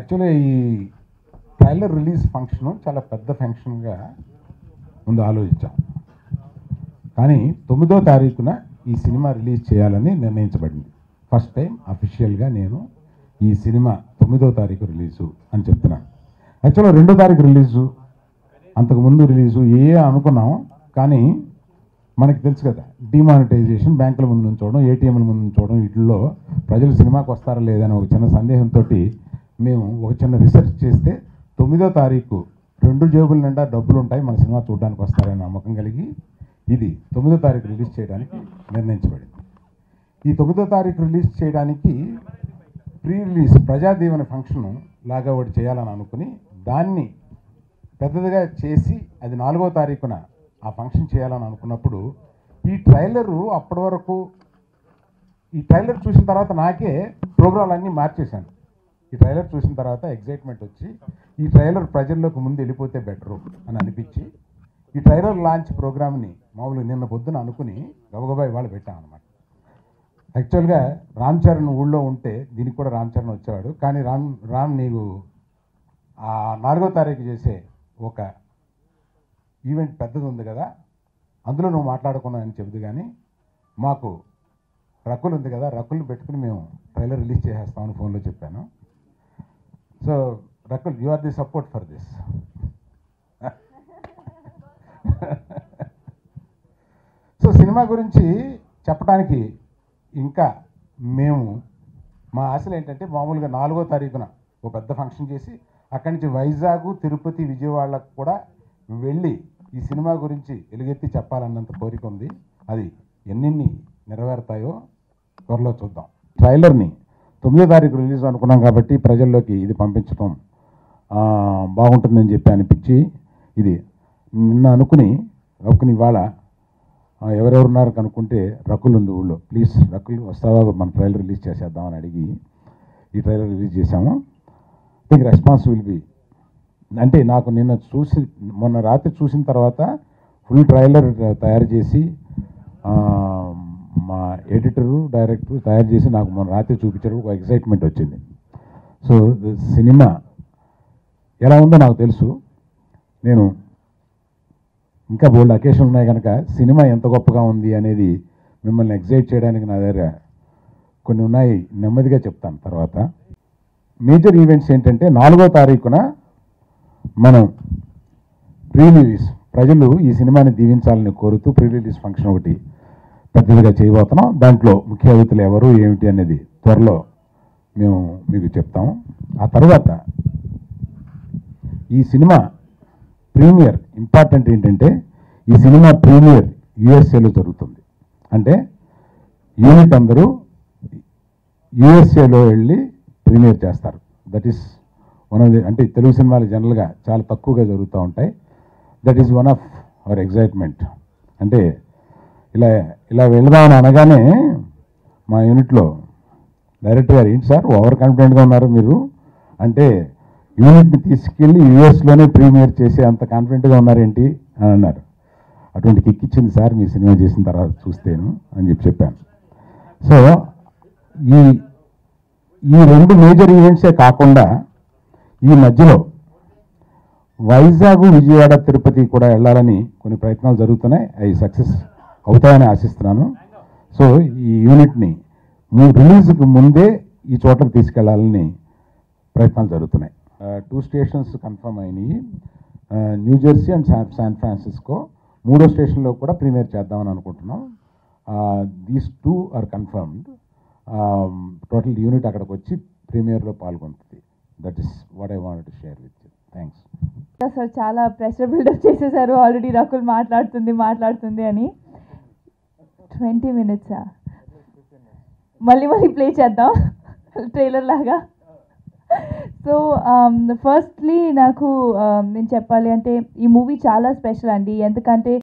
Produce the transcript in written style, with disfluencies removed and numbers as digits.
Actually ఈ trailer release function చాలా పెద్ద ఫంక్షన్గా ముందు ఆలోచించాం. కానీ 9వ తారీఖున ఈ సినిమా రిలీజ్ చేయాలని నిర్ణయించబడింది. ఫస్ట్ టైం అఫీషియల్గా నేను ఈ సినిమా 9వ తారీఖు రిలీజు అని చెప్తున్నాను. యాక్చువల్గా 2వ తారీఖు రిలీజు, అంతకుముందు రిలీజు అనుకున్నాం. కానీ మనకి తెలుసు కదా, డిమానిటైజేషన్, బ్యాంకుల ముందు నుంచోవడం, ఏటీఎంల ముందు నుంచోవడం, వీటిల్లో ప్రజలు సినిమాకి వస్తారా లేదని ఒక చిన్న సందేహంతో మేము ఒక చిన్న రీసెర్చ్ చేస్తే 9వ తారీఖు 2 జేబుల నిండా డబ్బులు ఉంటాయి, మన సినిమా చూడడానికి వస్తారని నమ్మకం కలిగి ఇది 9వ తారీఖు రిలీజ్ చేయడానికి నిర్ణయించబడింది. ఈ 9వ తారీఖు రిలీజ్ చేయడానికి ప్రీ రిలీజ్ ప్రజాదీవన ఫంక్షన్ లాగా ఒకటి చేయాలని అనుకుని దాన్ని పెద్దదిగా చేసి అది 4వ తారీఖున ఆ ఫంక్షన్ చేయాలని అనుకున్నప్పుడు ఈ ట్రైలరు అప్పటి వరకు ఈ ట్రైలర్ చూసిన తర్వాత నాకే ప్రోగ్రాంలన్నీ మార్చేశాను. ఈ ట్రైలర్ చూసిన తర్వాత ఎగ్జైట్మెంట్ వచ్చి ఈ ట్రైలర్ ప్రజల్లోకి ముందు వెళ్ళిపోతే బెటరు అని అనిపించి ఈ ట్రైలర్ లాంచ్ ప్రోగ్రామ్ని మామూలుగా నిన్న పొద్దున అనుకుని గబగబా ఇవాళ పెట్టాం అనమాట. యాక్చువల్గా రామ్ చరణ్ ఊళ్ళో ఉంటే దీనికి కూడా రామ్ చరణ్ వచ్చేవాడు. కానీ రామ్ నీకు 4వ తారీఖు చేసే ఒక ఈవెంట్ పెద్దది ఉంది కదా, అందులో నువ్వు మాట్లాడుకున్నావు అని చెబుదు. కానీ మాకు రకుల్ ఉంది కదా, రకుల్ని పెట్టుకుని మేము ట్రైలర్ రిలీజ్ చేసేస్తామని ఫోన్లో చెప్పాను. So Rakul, you are the support for this. So cinema గురించి చెప్పడానికి ఇంకా మేము మా ఆశలు ఏంటంటే మామూలుగా 4వ తారీఖున ఒక పెద్ద ఫంక్షన్ చేసి అక్కడి నుంచి వైజాగ్, తిరుపతి, విజయవాడకు కూడా వెళ్ళి ఈ సినిమా గురించి ఎలుగెత్తి చెప్పాలన్నంత కోరిక ఉంది. అది ఎన్ని నెరవేరుతాయో త్వరలో చూద్దాం. ట్రైలర్ని 9వ తారీఖు రిలీజ్ అనుకున్నాం కాబట్టి ప్రజల్లోకి ఇది పంపించడం బాగుంటుందని చెప్పి అనిపించి ఇది నిన్న అనుకుని ఇవాళ ఎవరెవరున్నారు కనుక్కుంటే రకుల్ ఉంది ఊళ్ళో. ప్లీజ్ రకుల్ వస్తావా, మన ట్రైలర్ రిలీజ్ చేసేద్దామని అడిగి ఈ ట్రైలర్ రిలీజ్ చేశాము. థింక్ రెస్పాన్స్ విల్ బి, అంటే నాకు నిన్న మొన్న రాత్రి చూసిన తర్వాత ఫుల్ ట్రైలర్ తయారు చేసి మా ఎడిటరు, డైరెక్టరు తయారు చేసి నాకు మొన్న రాత్రి చూపించారు. ఒక ఎక్సైట్మెంట్ వచ్చింది. సో సినిమా ఎలా ఉందో నాకు తెలుసు. నేను ఇంకా బోల్డ్ అకేషన్ ఉన్నాయి కనుక సినిమా ఎంత గొప్పగా ఉంది అనేది మిమ్మల్ని ఎగ్జైట్ చేయడానికి నా దగ్గర కొన్ని ఉన్నాయి, నెమ్మదిగా చెప్తాను తర్వాత. మేజర్ ఈవెంట్స్ ఏంటంటే 4వ తారీఖున మనం ప్రీ రిలీజ్, ప్రజలు ఈ సినిమాని దీవించాలని కోరుతూ ప్రీ రిలీజ్ ఫంక్షన్ ఒకటి పెద్దదిగా చేయబోతున్నాం. దాంట్లో ముఖ్య అతిథులు ఎవరు ఏమిటి అనేది త్వరలో మేము మీకు చెప్తాము. ఆ తర్వాత ఈ సినిమా ప్రీమియర్ ఇంపార్టెంట్ ఏంటంటే ఈ సినిమా ప్రీమియర్ యుఎస్ఏలో జరుగుతుంది. అంటే యూనిట్ అందరూ యుఎస్ఏలో వెళ్ళి ప్రీమియర్ చేస్తారు. That is one of the, అంటే తెలుగు సినిమాలు జనరల్గా చాలా తక్కువగా జరుగుతూ ఉంటాయి. That is one of our excitement. అంటే ఇలా వెళదామని అనగానే మా యూనిట్లో డైరెక్టర్ గారు, ఏంటి సార్ ఓవర్ కాన్ఫిడెంట్గా ఉన్నారు మీరు, అంటే యూనిట్ని తీసుకెళ్ళి యూఎస్లోనే ప్రీమియర్ చేసే అంత కాన్ఫిడెంట్గా ఉన్నారేంటి అని అన్నారు. అటువంటి కిక్ ఇచ్చింది సార్ మీ సినిమా చేసిన తర్వాత చూస్తేను అని చెప్పాను. సో ఈ 2 మేజర్ ఈవెంట్సే కాకుండా ఈ మధ్యలో వైజాగ్, విజయవాడ, తిరుపతి కూడా వెళ్ళాలని కొన్ని ప్రయత్నాలు జరుగుతున్నాయి. అవి సక్సెస్ అవుతాయని ఆశిస్తున్నాను. సో ఈ యూనిట్ని రిలీజ్కి ముందే ఈ చోట్లకు తీసుకెళ్లాలని ప్రయత్నాలు జరుగుతున్నాయి. 2 స్టేషన్స్ కన్ఫర్మ్ అయినాయి, న్యూజెర్సీ అండ్ శాన్ ఫ్రాన్సిస్కో. 3వ స్టేషన్లో కూడా ప్రీమియర్ చేద్దామని అనుకుంటున్నాం. These 2 are confirmed. Total unit అక్కడికి వచ్చి ప్రీమియర్లో పాల్గొంటుంది. That is what I wanted to share with you. Thanks sir. చాలా ప్రెషర్ బిల్డప్ చేసేసారు ఆల్రెడీ. రకుల్ మాట్లాడుతుంది అని 20 minutes మళ్ళీ ప్లే చేద్దాం ట్రైలర్ లాగా. సో ఫస్ట్లీ నాకు నేను చెప్పాలి అంటే ఈ మూవీ చాలా స్పెషల్ అండి. ఎందుకంటే